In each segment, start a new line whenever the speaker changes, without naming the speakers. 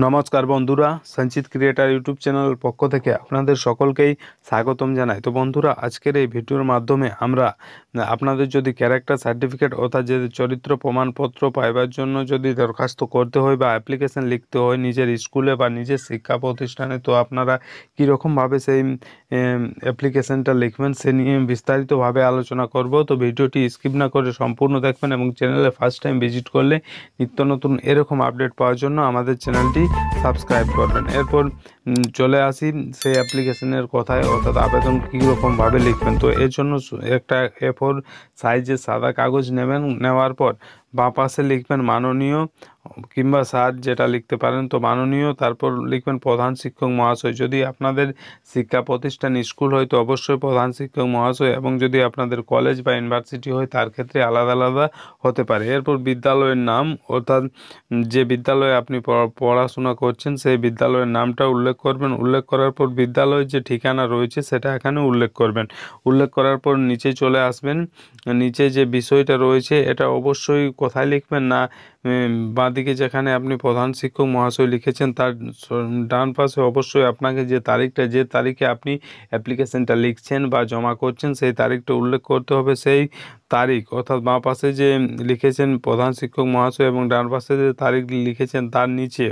নমস্কার বন্ধুরা, সঞ্চিত ক্রিয়েটার ইউটিউব চ্যানেলের পক্ষ থেকে আপনাদের সকলকেই স্বাগতম জানাই। তো বন্ধুরা, আজকের এই ভিডিওর মাধ্যমে আমরা আপনাদের যদি ক্যারেক্টার সার্টিফিকেট অর্থাৎ যে চরিত্র প্রমাণপত্র পাইবার জন্য যদি দরখাস্ত করতে হয় বা অ্যাপ্লিকেশন লিখতে হয় নিজের স্কুলে বা নিজের শিক্ষা প্রতিষ্ঠানে, তো আপনারা কীরকমভাবে সেই অ্যাপ্লিকেশনটা লিখবেন সে নিয়ে বিস্তারিতভাবে আলোচনা করব। তো ভিডিওটি স্কিপ না করে সম্পূর্ণ দেখবেন এবং চ্যানেলে ফার্স্ট টাইম ভিজিট করলে নিত্য নতুন এরকম আপডেট পাওয়ার জন্য আমাদের চ্যানেলটি সাবস্ক্রাইব করবেন। এরপর চলে আসি সেই অ্যাপ্লিকেশনের কথায়, অর্থাৎ আবেদন কীরকমভাবে লিখবেন। তো এর জন্য একটা A4 সাইজের সাদা কাগজ নেবেন। নেওয়ার পর বাঁ পাশে লিখবেন মাননীয় কিংবা স্যার, যেটা লিখতে পারেন। তো মাননীয়, তারপর লিখবেন প্রধান শিক্ষক মহাশয়। যদি আপনাদের শিক্ষা প্রতিষ্ঠান স্কুল হয় তো অবশ্যই প্রধান শিক্ষক মহাশয়, এবং যদি আপনাদের কলেজ বা ইউনিভার্সিটি হয় তার ক্ষেত্রে আলাদা আলাদা হতে পারে। এরপর বিদ্যালয়ের নাম, অর্থাৎ যে বিদ্যালয়ে আপনি পড়াশোনা করছেন সেই বিদ্যালয়ের নামটা উল্লেখ করবেন। উল্লেখ করার পর বিদ্যালয়ের যে ঠিকানা রয়েছে সেটা এখানে উল্লেখ করবেন। উল্লেখ করার পর নিচে চলে আসবেন। নিচে যে বিষয়টা রয়েছে এটা অবশ্যই কোথায় লিখবেন না, বাঁদিকে যেখানে আপনি প্রধান শিক্ষক মহাশয় লিখেছেন তার ডান পাশে অবশ্যই আপনাকে যে তারিখে আপনি অ্যাপ্লিকেশনটা লিখছেন বা জমা করছেন সেই তারিখটা উল্লেখ করতে হবে। সেই তারিখ, অর্থাৎ বাঁ পাশে যে লিখেছেন প্রধান শিক্ষক মহাশয় এবং ডান পাশে যে তারিখ লিখেছেন তার নিচে,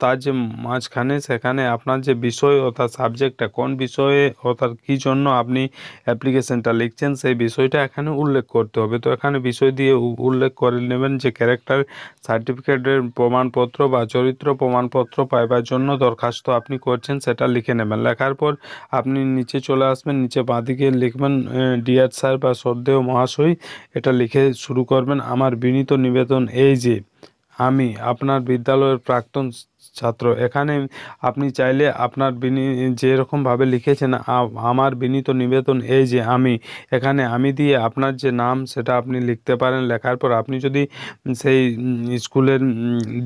তার যে মাঝখানে, সেখানে আপনার যে বিষয় অর্থাৎ সাবজেক্টটা কোন বিষয়ে অর্থাৎ কী জন্য আপনি অ্যাপ্লিকেশনটা লিখছেন সেই বিষয়টা এখানে উল্লেখ করতে হবে। তো এখানে বিষয় দিয়ে উল্লেখ করে নেবেন যে ক্যারেক্টার সার্টিফিকেটের প্রমাণপত্র বা চরিত্র প্রমাণপত্র পাইবার জন্য দরখাস্ত আপনি করছেন, সেটা লিখে নেবেন। লেখার পর আপনি নিচে চলে আসবেন। নিচে বাঁদিকে লিখবেন ডিয়ার স্যার বা শ্রদ্ধেয় মহাশয়। এটা লিখে শুরু করবেন। আমার বিনীত নিবেদন এই যে আমি আপনার বিদ্যালয়ের প্রাক্তন ছাত্র। এখানে আপনি চাইলে আপনার যেরকমভাবে লিখেছেন আমার বিনীত নিবেদন এই যে আমি, এখানে আমি দিয়ে আপনার যে নাম সেটা আপনি লিখতে পারেন। লেখার পর আপনি যদি সেই স্কুলের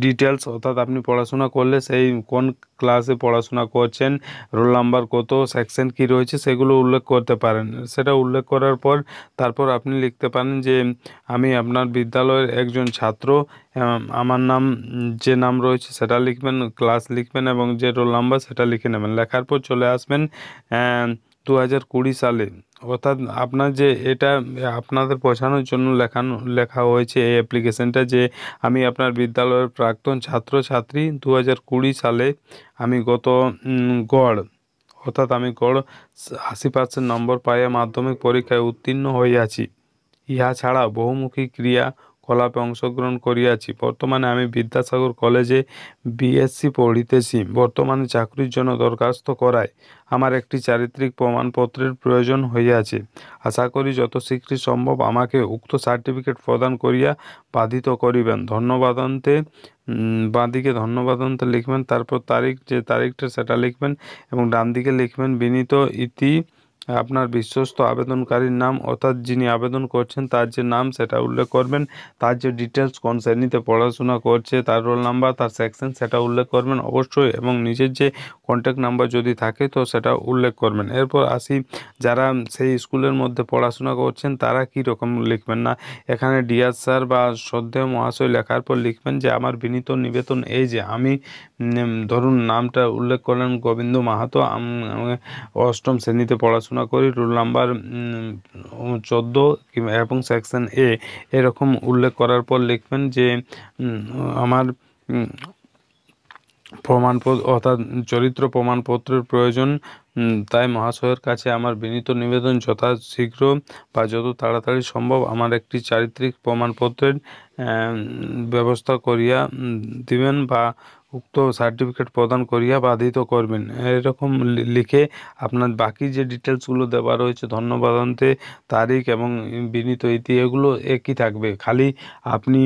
ডিটেলস, অর্থাৎ আপনি পড়াশোনা করলে সেই কোন ক্লাসে পড়াশোনা করছেন, রোল নাম্বার কত, সেকশন কী রয়েছে সেগুলো উল্লেখ করতে পারেন। সেটা উল্লেখ করার পর তারপর আপনি লিখতে পারেন যে আমি আপনার বিদ্যালয়ের একজন ছাত্র। আমার নাম, যে নাম রয়েছে সেটা লিখবেন, ক্লাস লিখবেন এবং যে রোল নাম্বার সেটা লিখে নেবেন। লেখার পর চলে আসবেন 2020 সালে, অর্থাৎ আপনার যে এটা আপনাদের বোঝানোর জন্য লেখা হয়েছে এই অ্যাপ্লিকেশনটা যে আমি আপনার বিদ্যালয়ের প্রাক্তন ছাত্রছাত্রী। 2020 সালে আমি গড়, অর্থাৎ আমি গড় 80% নম্বর পাইয়া মাধ্যমিক পরীক্ষায় উত্তীর্ণ হইয়াছি। ইহা ছাড়া বহুমুখী ক্রিয়াকলাপে অংশগ্রহণ করিয়াছি। বর্তমানে আমি বিদ্যাসাগর কলেজে বিএসসি পড়িতেছি। বর্তমানে চাকরির জন্য দরখাস্ত করায় আমার একটি চারিত্রিক প্রমাণপত্রের প্রয়োজন হইয়াছে। আশা করি যত শীঘ্র সম্ভব আমাকে উক্ত সার্টিফিকেট প্রদান করিয়া বাধিত করিবেন। ধন্যবাদন্তে বাঁদিকে ধন্যবাদন্তে লিখবেন। তারপর যে তারিখটা সেটা লিখবেন এবং ডান দিকে লিখবেন বিনীত ইতি আপনার বিশ্বস্ত আবেদনকারীর নাম, অর্থাৎ যিনি আবেদন করছেন তার যে নাম সেটা উল্লেখ করবেন। তার যে ডিটেলস, কোন শ্রেণীতে পড়াশোনা করছে, তার রোল নাম্বার, তার সেকশন সেটা উল্লেখ করবেন অবশ্যই, এবং নিজের যে কন্ট্যাক্ট নাম্বার যদি থাকে তো সেটা উল্লেখ করবেন। এরপর আসি যারা সেই স্কুলের মধ্যে পড়াশোনা করছেন তারা কী রকম লিখবেন না, এখানে ডিয়ার স্যার বা শ্রদ্ধেয় মহাশয় লেখার পর লিখবেন যে আমার বিনীত নিবেদন এই যে আমি, ধরুন নামটা উল্লেখ করলেন গোবিন্দ মাহাতো, অষ্টম শ্রেণীতে পড়াশোনা করি, রোল নাম্বার 14 এবং সেকশন এরকম উল্লেখ করার পর লিখবেন যে আমার প্রমাণপত্র অর্থাৎ চরিত্র প্রমাণপত্রের প্রয়োজন। তাই মহাশয়ের কাছে আমার বিনীত নিবেদন যথাশীঘ্র বা যত তাড়াতাড়ি সম্ভব আমার একটি চারিত্রিক প্রমাণপত্রের ব্যবস্থা করিয়া দিবেন বা উক্ত সার্টিফিকেট প্রদান করিয়া বাধিত করবেন। এরকম লিখে আপনার বাকি যে ডিটেলসগুলো দেওয়া রয়েছে, ধন্যবাদান্তে তারিখ এবং বিনীত ইতি, এগুলো একই থাকবে। খালি আপনি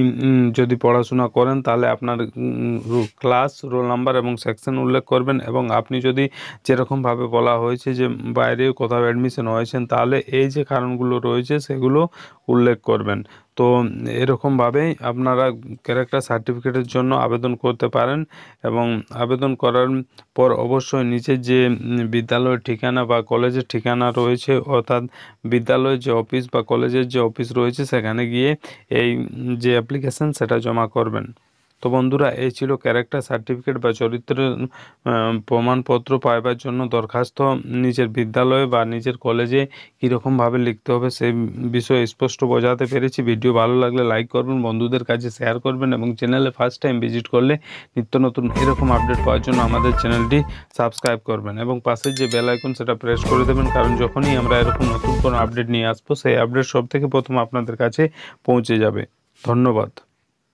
যদি পড়াশোনা করেন তাহলে আপনার ক্লাস, রোল নাম্বার এবং সেকশন উল্লেখ করবেন, এবং আপনি যদি যেরকমভাবে বলা হয়েছে যে বাইরে কোথাও অ্যাডমিশন হয়েছেন তাহলে এই যে কারণগুলো রয়েছে সেগুলো উল্লেখ করবেন। তো এরকমভাবেই আপনারা ক্যারেক্টার সার্টিফিকেটের জন্য আবেদন করতে পারেন, এবং আবেদন করার পর অবশ্যই নিচে যে বিদ্যালয়ের ঠিকানা বা কলেজের ঠিকানা রয়েছে, অর্থাৎ বিদ্যালয়ের যে অফিস বা কলেজের যে অফিস রয়েছে সেখানে গিয়ে এই যে অ্যাপ্লিকেশন সেটা জমা করবেন। তো বন্ধুরা এই ছিল ক্যারেক্টার সার্টিফিকেট বা চরিত্রের প্রমাণপত্র পাইবার জন্য দরখাস্ত নিজের বিদ্যালয়ে বা নিজের কলেজে কীরকমভাবে লিখতে হবে সেই বিষয়ে স্পষ্ট বোঝাতে পেরেছি। ভিডিও ভালো লাগলে লাইক করবেন, বন্ধুদের কাছে শেয়ার করবেন এবং চ্যানেলে ফার্স্ট টাইম ভিজিট করলে নিত্য নতুন এরকম আপডেট পাওয়ার জন্য আমাদের চ্যানেলটি সাবস্ক্রাইব করবেন এবং পাশে যে বেল আইকন সেটা প্রেস করে দেবেন, কারণ যখনই আমরা এরকম নতুন কোনো আপডেট নিয়ে আসবো সেই আপডেট সব থেকে প্রথম আপনাদের কাছে পৌঁছে যাবে। ধন্যবাদ।